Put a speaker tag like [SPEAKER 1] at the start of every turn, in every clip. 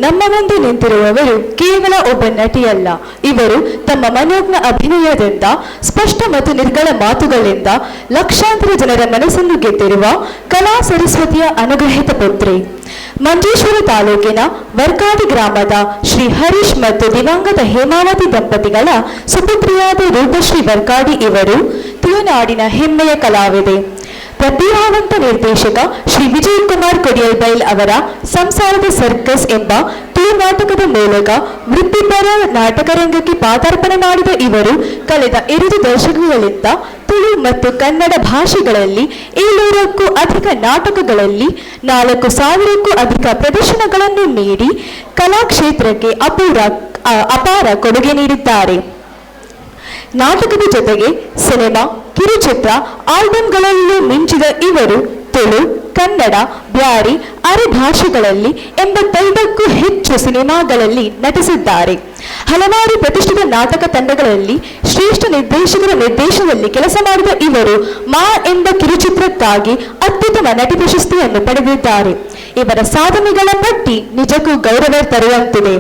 [SPEAKER 1] ನಮ್ಮ ಮುಂದೆ ನಿಂತಿರುವವರು ಕೇವಲ ಒಬ್ಬ ನಟಿಯಲ್ಲ. ಇವರು ತಮ್ಮ ಮನೋಜ್ಞ ಅಭಿನಯದಿಂದ, ಸ್ಪಷ್ಟ ಮತ್ತು ನಿರ್ಗಳ ಮಾತುಗಳಿಂದ ಲಕ್ಷಾಂತರ ಜನರ ಮನಸ್ಸನ್ನು ಗೆದ್ದಿರುವ ಕಲಾ ಸರಸ್ವತಿಯ ಅನುಗ್ರಹಿತ ಪುತ್ರಿ. ಮಂಜೇಶ್ವರ ತಾಲೂಕಿನ ವರ್ಕಾಡಿ ಗ್ರಾಮದ ಶ್ರೀ ಹರೀಶ್ ಮತ್ತು ದಿವಂಗತ ಹೇಮಾವತಿ ದಂಪತಿಗಳ ಸುಪುತ್ರಿಯಾದ ರೂಪಶ್ರೀ ವರ್ಕಾಡಿ ಇವರು ತುಳುನಾಡಿನ ಹೆಮ್ಮೆಯ ಕಲಾವಿದೆ. ಪ್ರತಿಭಾವಂತ ನಿರ್ದೇಶಕ ಶ್ರೀ ವಿಜಯ್ ಕುಮಾರ್ ಕೊಡಿಯಲ್ಬೈಲ್ ಅವರ ಸಂಸಾರದ ಸರ್ಕಸ್ ಎಂಬ ತುಳು ನಾಟಕದ ಮೂಲಕ ವೃತ್ತಿಪರ ನಾಟಕರಂಗಕ್ಕೆ ಪಾದಾರ್ಪಣೆ ಮಾಡಿದ ಇವರು ಕಳೆದ 2 ದಶಕಗಳಿಂದ ತುಳು ಮತ್ತು ಕನ್ನಡ ಭಾಷೆಗಳಲ್ಲಿ 700ಕ್ಕೂ ಅಧಿಕ ನಾಟಕಗಳಲ್ಲಿ 4,000ಕ್ಕೂ ಅಧಿಕ ಪ್ರದರ್ಶನಗಳನ್ನು ನೀಡಿ ಕಲಾ ಕ್ಷೇತ್ರಕ್ಕೆ ಅಪಾರ ಕೊಡುಗೆ ನೀಡಿದ್ದಾರೆ. ನಾಟಕದ ಜೊತೆಗೆ ಸಿನಿಮಾ, ಕಿರುಚಿತ್ರ, ಆಲ್ಬಂಗಳಲ್ಲೂ ಮಿಂಚಿದ ಇವರು ತುಳು, ಕನ್ನಡ, ಬ್ಯಾರಿ, ಅರೆ ಭಾಷೆಗಳಲ್ಲಿ 85ಕ್ಕೂ ಹೆಚ್ಚು ಸಿನಿಮಾಗಳಲ್ಲಿ ನಟಿಸಿದ್ದಾರೆ. ಹಲವಾರು ಪ್ರತಿಷ್ಠಿತ ನಾಟಕ ತಂಡಗಳಲ್ಲಿ ಶ್ರೇಷ್ಠ ನಿರ್ದೇಶಕರ ನಿರ್ದೇಶನದಲ್ಲಿ ಕೆಲಸ ಮಾಡಿದ ಇವರು ಮಾ ಎಂಬ ಕಿರುಚಿತ್ರಕ್ಕಾಗಿ ಅತ್ಯುತ್ತಮ ನಟಿ ಪ್ರಶಸ್ತಿಯನ್ನು ಪಡೆದಿದ್ದಾರೆ. ಇವರ ಸಾಧನೆಗಳ ಪಟ್ಟಿ ನಿಜಕ್ಕೂ ಗೌರವ ತರುವಂತಿದೆ.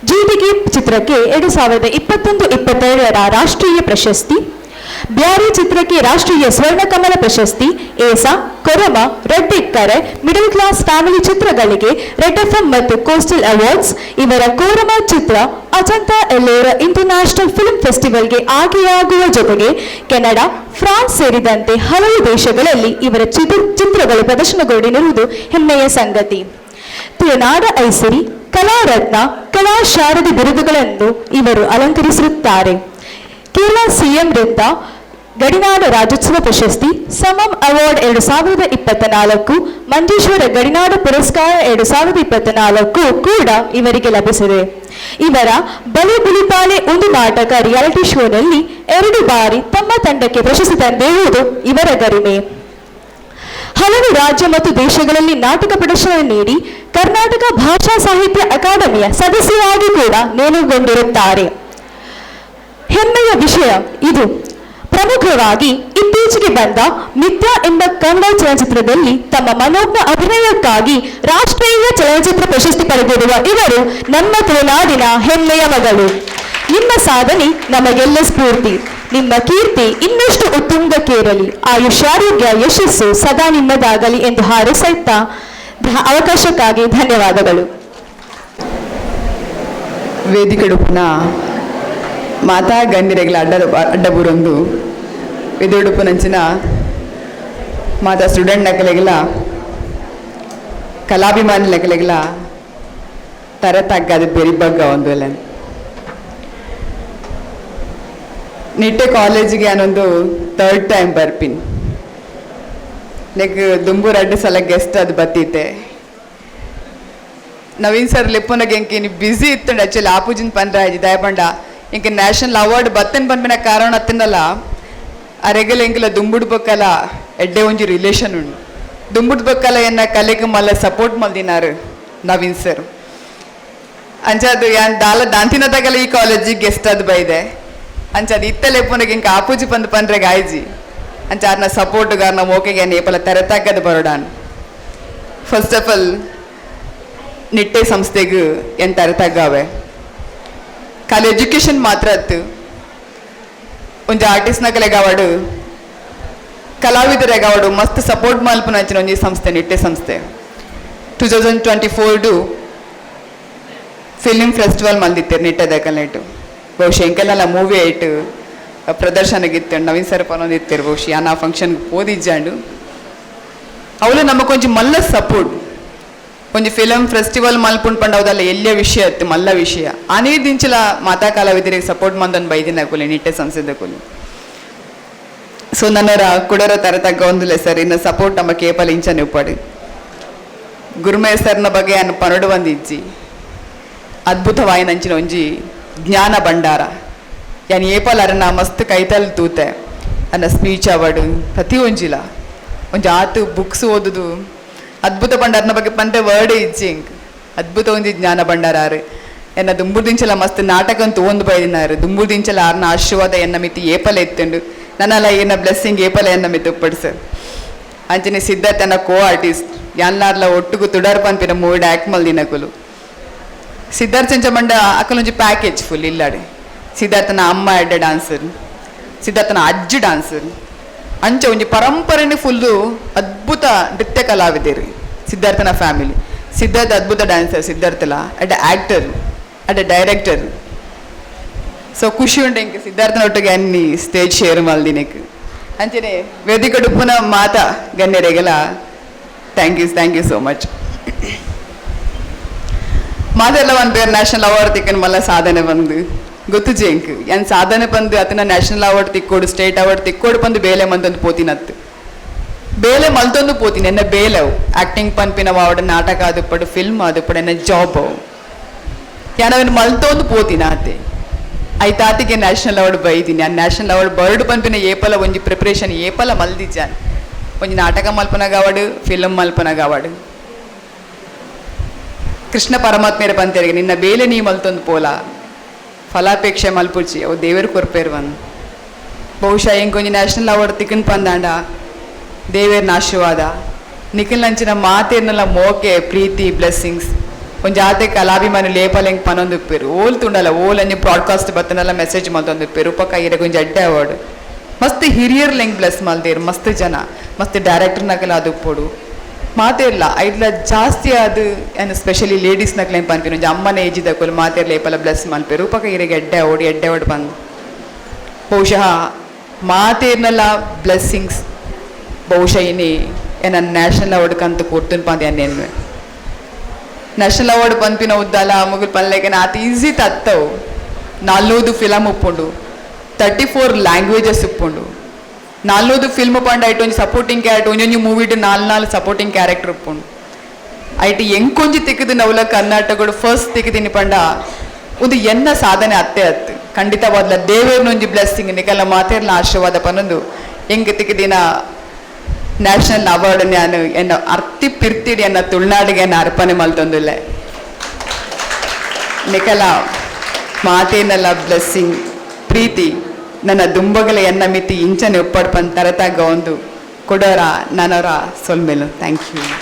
[SPEAKER 1] ಜಿಟಿಕೆ ಚಿತ್ರಕ್ಕೆ 2021-22 ರಾಷ್ಟ್ರೀಯ ಪ್ರಶಸ್ತಿ, ಬ್ಯಾರಿ ಚಿತ್ರಕ್ಕೆ ರಾಷ್ಟ್ರೀಯ ಸ್ವರ್ಣಕಮಲ ಪ್ರಶಸ್ತಿ, ಏಸಾ, ಕೊರಮ, ರೆಡ್ ಎಕ್ಕರೆ, ಮಿಡಲ್ ಕ್ಲಾಸ್ ಫ್ಯಾಮಿಲಿ ಚಿತ್ರಗಳಿಗೆ ರೆಡ್ ಎಫ್ಎಂ ಮತ್ತು ಕೋಸ್ಟಲ್ ಅವಾರ್ಡ್ಸ್. ಇವರ ಕೋರಮ ಚಿತ್ರ ಅಜಂತಾ ಎಲ್ಲೋರ ಇಂಟರ್ನ್ಯಾಷನಲ್ ಫಿಲ್ಮ್ ಫೆಸ್ಟಿವಲ್ಗೆ ಆಯ್ಕೆಯಾಗುವ ಜೊತೆಗೆ ಕೆನಡಾ, ಫ್ರಾನ್ಸ್ ಸೇರಿದಂತೆ ಹಲವು ದೇಶಗಳಲ್ಲಿ ಇವರ ಚಿತ್ರಗಳು ಪ್ರದರ್ಶನಗೊಂಡಿರುವುದು ಹೆಮ್ಮೆಯ ಸಂಗತಿ. ತುಳುನಾಡ ಐಸಿರಿ, ಕಲಾರತ್ನ, ಕಲಾ ಶಾರದೆ ಬಿರುದುಗಳನ್ನು ಇವರು ಅಲಂಕರಿಸಿರುತ್ತಾರೆ. ಕೇರಳ ಸಿಎಂರಿಂದ ಗಡಿನಾಡ ರಾಜ್ಯೋತ್ಸವ ಪ್ರಶಸ್ತಿ, ಸಮಂ ಅವಾರ್ಡ್ 2024, ಮಂಜೇಶ್ವರ ಗಡಿನಾಡ ಪುರಸ್ಕಾರ 2024 ಕೂಡ ಇವರಿಗೆ ಲಭಿಸಿದೆ. ಇವರ ಬಲೆ ಬುಲಿಪಾಲೆ ಒಂದು ನಾಟಕ ರಿಯಾಲಿಟಿ ಶೋನಲ್ಲಿ 2 ಬಾರಿ ತಮ್ಮ ತಂಡಕ್ಕೆ ಪ್ರಶಸ್ತಿ ತಂದಿರುವುದು ಇವರ ಗರಿಮೆ. ಹಲವು ರಾಜ್ಯ ಮತ್ತು ದೇಶಗಳಲ್ಲಿ ನಾಟಕ ಪ್ರದರ್ಶನ ನೀಡಿ ಕರ್ನಾಟಕ ಭಾಷಾ ಸಾಹಿತ್ಯ ಅಕಾಡೆಮಿಯ ಸದಸ್ಯರಾಗಿ ಕೂಡ ನೇಮಕಗೊಂಡಿರುತ್ತಾರೆ. ಹೆಮ್ಮೆಯ ವಿಷಯ ಇದು. ಪ್ರಮುಖವಾಗಿ ಇತ್ತೀಚೆಗೆ ಬಂದ ಮಿಥ್ಯಾ ಎಂಬ ಕನ್ನಡ ಚಲನಚಿತ್ರದಲ್ಲಿ ತಮ್ಮ ಮನೋಜ್ಞ ಅಭಿನಯಕ್ಕಾಗಿ ರಾಷ್ಟ್ರೀಯ ಚಲನಚಿತ್ರ ಪ್ರಶಸ್ತಿ ಪಡೆದಿರುವ ಇವರು ನಮ್ಮ ತುಳುನಾಡಿನ ಹೆಮ್ಮೆಯ ಮಗಳು. ನಿಮ್ಮ ಸಾಧನೆ ನಮಗೆಲ್ಲ ಸ್ಫೂರ್ತಿ. ನಿಮ್ಮ ಕೀರ್ತಿ ಇನ್ನಷ್ಟು ಉತ್ತುಂಗಕ್ಕೇರಲಿ. ಆಯುಷ್ಯಾರೋಗ್ಯ ಯಶಸ್ಸು ಸದಾ ನಿಮ್ಮದಾಗಲಿ ಎಂದು ಹಾರೈಸುತ್ತಾ ಅವಕಾಶಕ್ಕಾಗಿ ಧನ್ಯವಾದಗಳು.
[SPEAKER 2] ವೇದಿಕೆಡುಪುನ ಮಾತಾ ಗಣ್ಯರೆಗಳ ಅಡ್ಡಬೂರೊಂದು ವೇದಿಕೆಡುಪುನಂಚಿನ ಮಾತಾ ಸ್ಟೂಡೆಂಟ್ ನಕಲೆಗಳ ಕಲಾಭಿಮಾನಿ ನಕಲೆಗಳ ತರತಗ್ಗದ ಬೆರಿಬಗ್ಗ ಒಂದು ಎಲ್ಲ ನಿಟ್ಟೆ ಕಾಲೇಜಿಗೆ ನಾನೊಂದು 3rd ಟೈಮ್ ಬರ್ಪಿನ್. ನೆಕ್ ದುಂಬೂರು 2 ಸಲ ಗೆಸ್ಟ್ ಅದು ಬತ್ತಿತ್ತೆ. ನವೀನ್ ಸರ್ ಲಿಪ್ಪುನಗೆ ಇಂಕಿ ಬ್ಯುಸಿ ಇತ್ತು. ಆ್ಯಕ್ಚುಲಿ ಆಪೂಜಿನ ಪಂದ್ರ ಆಯ್ತು ದಯಪಂಡ ಇಂಕ ನ್ಯಾಷನಲ್ ಅವಾರ್ಡ್ ಬತ್ತನ್ ಬಂದ್ಬಿನ ಕಾರಣ ಅತ್ತಿಂದಲ್ಲ ಅರೆಗಲ ಇಂಕಲ ದುಂಬುಡ್ ಬಕ್ಕಲ ಎಡ್ಡೆ ಒಂಜಿ ರಿಲೇಷನ್ ಉಂಡು. ದುಂಬುಡ್ ಬಕ್ಕಲ ಎನ್ನ ಕಲೆಗೆ ಮಲ್ಲ ಸಪೋರ್ಟ್ ಮಲ್ದಿನಾರು ನವೀನ್ ಸರ್. ಅಂಚದು ಯಾನ್ ದಾಲ ದಾಂತಿನದಾಗಲ ಈ ಕಾಲೇಜಿಗೆ ಗೆಸ್ಟ್ ಅದು ಬೈದೆ. ಅಂಚದು ಇತ್ತಲೆ ಪುನಗೆ ಇಂಕ ಆಪೂಜಿ ಬಂದು ಪಂದ್ರೆಗೆ ಆಯ್ಜಿ ಅಂಚ ಅರ್ನ ಸಪೋರ್ಟ್ಗಾರನ ಓಕೆಗೆ ನೇಪಲ ತೆರತಾಗದು ಬರೋಡಾನ್. ಫಸ್ಟ್ ಆಫ್ ಆಲ್ ನಿಟ್ಟೆ ಸಂಸ್ಥೆಗೂ ಏನು ತರತಾಗವೆ ಖಾಲಿ ಎಜುಕೇಷನ್ ಮಾತ್ರ ಅತ್ತು. ಒಂಜಿ ಆರ್ಟಿಸ್ಟ್ನ ಕಲೆಗಾವಾಡು ಕಲಾವಿದರೆಗಾವಾಡು ಮಸ್ತ್ ಸಪೋರ್ಟ್ ಮಲ್ಪುನ ಅಂಚಿನ ಒಂಜಿ ಸಂಸ್ಥೆ ನಿಟ್ಟೆ ಸಂಸ್ಥೆ. 2024 ಫಿಲ್ಮ್ ಫೆಸ್ಟಿವಲ್ ಮಲ್ದಿತ್ತೇರು ನಿಟ್ಟೆದಕಲ್ನೇಟು. ಬಹುಶಃ ಎಂಕೆಲ್ಲ ಮೂವಿ ಆಯ್ತು ಪ್ರದರ್ಶನಗಿತ್ತು. ನವೀನ್ ಸರ್ ಪನೊಂದಿತ್ತೇರು ಬಹುಶಃ ಯಾನ್ ಆ ಫಂಕ್ಷನ್ಗೆ ಓದಿಜ್ಜಾಂಡು ಅವಳು ನಮಗೆ ಕೊಂಚ ಮಲ್ಲ ಸಪೋರ್ಟ್. ಒಂಜಿ ಫಿಲಮ್ ಫೆಸ್ಟಿವಲ್ ಮಲ್ಪುಂಡು ಪಂಡ ಅವದಲ್ಲ ಎಲ್ಲಿಯ ವಿಷಯ ಅತ್ತು ಮಲ್ಲ ವಿಷಯ ಅನೇ ದಿಂಚಲ ಮಾತಾ ಕಲಾವಿದರಿಗೆ ಸಪೋರ್ಟ್ ಮಂದನ್ ಬೈದಿನ ಕೂಲಿ ನಿಟ್ಟೆ ಸಂಸ್ಥೆದ ಕೂಲಿ. ಸೊ ನನ್ನರ ಕುಡರ ತರತಗ್ಗ ಒಂದುಲೆ ಸರ್ ಇನ್ನು ಸಪೋರ್ಟ್ ನಮ್ಮ ಕೇಪಲ್ ಇಂಚನೆ ಉಪ್ಪಡು. ಗುರುಮೇ ಸರ್ನ ಬಗ್ಗೆ ಅನ್ನು ಪನಡು ಬಂದಿಜ್ಜಿ ಅದ್ಭುತವಾಯಿನಂಚಿನ ಒಂಜಿ ಜ್ಞಾನ ಭಂಡಾರ. ಯಾನ್ ಏಪಲ್ ಅರನ ಮಸ್ತ್ ಕೈತಲ್ ತೂತೆ ಅನ್ನ ಸ್ಪೀಚ್ ಅವಾರ್ಡು ಪ್ರತಿ ಒಂಜಿಲ ಒಂಜಿ ಆತು ಬುಕ್ಸ್ ಓದುದು ಅದ್ಭುತ ಭಂಡಾರನ ಬಗ್ಗೆ ಪಂತೆ ವರ್ಡ್ ಇಜ್ಜಿಂಗ್ ಅದ್ಭುತ ಒಂಜಿ ಜ್ಞಾನ ಭಂಡಾರ. ಎನ್ನ ದುಂಬುರ್ದಿಂಚಲ ಮಸ್ತ್ ನಾಟಕ ಅಂತ ಒಂದು ಬೈದಿನಾರು. ದುಂಬುರ್ದಿಂಚಲ ಆರ್ನ ಆಶೀರ್ವಾದ ಎನ್ನ ಮಿತಿ ಏಪಲ ಎತ್ತುಂಡು ನನ್ನಲ್ಲ ಏನ ಬ್ಲೆಸ್ಸಿಂಗ್ ಏಪಲ ಎನ್ನ ಮಿತಿ ಉಪ್ಪಡ್ಸರ್. ಅಂಚನೆ ಸಿದ್ಧಾರ್ಥನ ಕೋ ಆರ್ಟಿಸ್ಟ್ ಯಾನ್ಲಾರ್ಲ ಒಟ್ಟುಗು ತುಡಾರ್ ಪಂಪಿನ 3 ಆ್ಯಕ್ಟ್ ಮಲ್ದಿನಕುಲು ಸಿದ್ಧಾರ್ಥ ಚೆಂಚಮಂಡ ಅಕ್ಕಲೊಂಜಿ ಪ್ಯಾಕೇಜ್ ಫುಲ್ ಇಲ್ಲಾಡೆ. ಸಿದ್ಧಾರ್ಥನ ಅಮ್ಮ ಎಡ್ಡೆ ಡಾನ್ಸರ್, ಸಿದ್ಧಾರ್ಥನ ಅಜ್ಜಿ ಡಾನ್ಸರ್, ಅಂಚ ಒಂಜಿ ಪರಂಪರೆನೆ ಫುಲ್ಲು ಅದ್ಭುತ ನೃತ್ಯ ಕಲಾವಿದರು ಸಿದ್ಧಾರ್ಥನ ಫ್ಯಾಮಿಲಿ. ಸಿದ್ಧಾರ್ಥ ಅದ್ಭುತ ಡ್ಯಾನ್ಸರ್ ಸಿದ್ಧಾರ್ಥಲ, ಅಡ್ಡ ಆ್ಯಕ್ಟರ್, ಅಡ್ಡ ಡೈರೆಕ್ಟರ್. ಸೊ ಖುಷಿ ಉಂಟು ಇಂಕ ಸಿದ್ಧಾರ್ಥನ ಒಟ್ಟಿಗೆ ಅನ್ನಿ ಸ್ಟೇಜ್ ಶೇರ್ ಮಲ್ದಿನಕ್ಕೆ ಅಂಚನೆ ವೇದಿಕೆ ಡುಪ್ಪುನ ಮಾತಾ ಗಣ್ಯರೆಗೆಲ್ಲ ಥ್ಯಾಂಕ್ ಯು ಸೋ ಮಚ್. ಮಾತೆಲ್ಲ ಒಂದು ಬೇರೆ ನ್ಯಾಷನಲ್ ಅವಾರ್ಡ್ ತಿಕ್ಕನ ಮಲ್ಲ ಸಾಧನೆ ಬಂದು ಗೊತ್ತು ಜೇಂಕ್ ಏನು ಸಾಧನೆ ಬಂದು ಅತನ ನ್ಯಾಷನಲ್ ಅವಾರ್ಡ್ ತಿಕ್ಕೋಡು ಸ್ಟೇಟ್ ಅವಾರ್ಡ್ ತಿಕ್ಕೋಡು ಬಂದು ಬೇಲೆ ಮಂತೊಂದು ಪೋತಿನತ್ತು ಬೇಲೆ ಮಲ್ತೊಂದು ಪೋತೀನಿ ಎನ್ನ ಬೇಲವು ಆ್ಯಕ್ಟಿಂಗ್ ಪನ್ಪಿನ ಅವಾರ್ಡ್ ನಾಟಕ ಆದುಪಡು ಫಿಲ್ಮ್ ಆದುಪಡು ಎನ್ನ ಜಾಬ್ ಅವು ಯಾನವನ್ನ ಮಲ್ತೊಂದು ಪೋತಿನ ಆತೆ ಐತಾತಿಗೆ ನ್ಯಾಷನಲ್ ಅವಾರ್ಡ್ ಬೈದಿನಿ. ಆ ನ್ಯಾಷನಲ್ ಅವಾರ್ಡ್ ಬರ್ಡ್ ಪನ್ಪಿನ ಏಪಲ ಒಂಜಿ ಪ್ರಿಪ್ರೇಷನ್ ಏಪಲ ಮಲ್ದಿಜ್ಜಾನ್. ಒಂಜಿ ನಾಟಕ ಮಲ್ಪನಾಗ ಅವಾರ್ಡ್, ಫಿಲ್ಮ್ ಮಲ್ಪನಾಗ ಅವಾರ್ಡ್. ಕೃಷ್ಣ ಪರಮಾತ್ಮೆರ ಪಂತೇರಿಗೆ ನಿನ್ನ ಬೇಲೆ ನೀ ಮಲ್ತೊಂದು ಪೋಲ ಫಲಾಪೇಕ್ಷೆ ಮಲ್ಪುಚ್ಚಿ ಅವು ದೇವರು ಕೊರ್ಪೇರು ಒಂದು ಬಹುಶಃ ಇಂಕೊಂಜಿ ನ್ಯಾಷನಲ್ ಅವಾರ್ಡ್ ತಿಕ್ಕನ್ ಪಂದಾಂಡ ದೇವೇರ್ನ ಆಶೀರ್ವಾದ ನಿಖಿಲ್ ನಂಚಿನ ಮಾತೇರ್ನೆಲ್ಲ ಮೋಕೆ ಪ್ರೀತಿ ಬ್ಲೆಸ್ಸಿಂಗ್ಸ್ ಒಂಜಿ ಆತೆ ಕಲಾಭಿಮಾನಿ ಲೇಪಲ್ ಹೆಂಗೆ ಪನೊಂದುಪ್ಪೇರು ಓಲ್ ತುಂಡಲ್ಲ ಓಲ್ ಅಂಜಿ ಬ್ರಾಡ್ಕಾಸ್ಟ್ ಬತ್ತನೆಲ್ಲ ಮೆಸೇಜ್ ಮಲ್ತೊಂದುಪ್ಪೇರು ಉಪಕ ಇರಗೆ ಒಂಜಿ ಅಡ್ಡೆ ಅವಾರ್ಡ್ ಮಸ್ತ್ ಹಿರಿಯರ್ ಹೆಂಗೆ ಬ್ಲೆಸ್ ಮಲ್ದೇರು ಮಸ್ತ್ ಜನ ಮಸ್ತ್ ಡೈರೆಕ್ಟರ್ನಾಗೆಲ್ಲ ಅದು ಉಪ್ಪೋಡು ಮಾತೇರ್ಲ ಐಡ್ಲ ಜಾಸ್ತಿ ಅದು ಏನು ಸ್ಪೆಷಲಿ ಲೇಡೀಸ್ನಾಗ್ಲೇನು ಪನ್ಪೇರು ಒಂಜಿ ಅಮ್ಮನ ಏಜಿದ ಕೊಲ್ ಮಾತೇರ್ಲ ಏಪಲ ಬ್ಲೆಸ್ ಮಲ್ಪೇರು ಉಪಕ ಇರಗೆ ಎಡ್ಡೆ ಅವಾರ್ಡ್ ಬಂದು ಬಹುಶಃ ಮಾತೇರ್ನೆಲ್ಲ ಬ್ಲೆಸ್ಸಿಂಗ್ಸ್ ಬಹುಶಃ ಇನ್ನಿ ಏನ ನ್ಯಾಷನಲ್ ಅವಾರ್ಡ್ ಕಂತು ಕೊಡ್ತೀನಿ ಪಂದ ಅನ್ನೇನು ನ್ಯಾಷನಲ್ ಅವಾರ್ಡ್ ಪಂಪಿನ ಉದ್ದಲ್ಲ ಮುಗಿಲ್ ಪಲ್ಲೆಗೆ ಆತ ಈಸಿ ತತ್ತವು 4 ಫಿಲಮ್ ಉಪ್ಪುಂಡು 34 ಲ್ಯಾಂಗ್ವೇಜಸ್ ಉಪ್ಪುಂಡು 4 ಫಿಲ್ಮ್ ಪಂಡ ಐಟು ಒಂಜಿ ಸಪೋರ್ಟಿಂಗ್ ಕ್ಯಾರೆಕ್ಟರ್ ಒಂಜೊಂಜಿ ಮೂವಿಡ್ 4 ಸಪೋರ್ಟಿಂಗ್ ಕ್ಯಾರೆಕ್ಟರ್ ಉಪ್ಪುಂಡು ಐಟಿ ಎಂಕೊಂಜಿ ತಿಕ್ಕದು ನವಲ ಕರ್ನಾಟಕಡು ಫಸ್ಟ್ ತಿಕ್ಕದಿನಿ ಪಂಡ ಒಂದು ಎನ್ನ ಸಾಧನೆ ಅತ್ತೆ ಖಂಡಿತವಾದ್ಲ ದೇವೇರ್ನೊಂಜಿ ಬ್ಲೆಸ್ಸಿಂಗ್ ನಿಕಲ್ಲ ಮಾತೇರ್ಲ ಆಶೀರ್ವಾದ ಪನ್ನೊಂದು ಹೆಂಗೆ ತಿಕ್ಕದಿನ ನ್ಯಾಷನಲ್ ಅವಾರ್ಡ್ ನಾನು ಎನ್ನ ಅರ್ತಿ ಪಿರ್ತಿಡಿ ಎನ್ನ ತುಳುನಾಡಿಗೆ ಎನ್ನ ಅರ್ಪಣೆ ಮಲ್ತೊಂದುಲ್ಲೆ ನಿಕಲ ಮಾತೇನೆಲ್ಲ ಬ್ಲೆಸ್ಸಿಂಗ್ ಪ್ರೀತಿ ನನ್ನ ದುಂಬಗಲ ಎನ್ನ ಮಿತಿ ಇಂಚನೆ ಒಪ್ಪಡ್ಪನ್ ತರತಾಗ ಒಂದು ಕೊಡೋರ ನನವರ ಸೊಲ್ಮೇಲು ಥ್ಯಾಂಕ್ ಯು.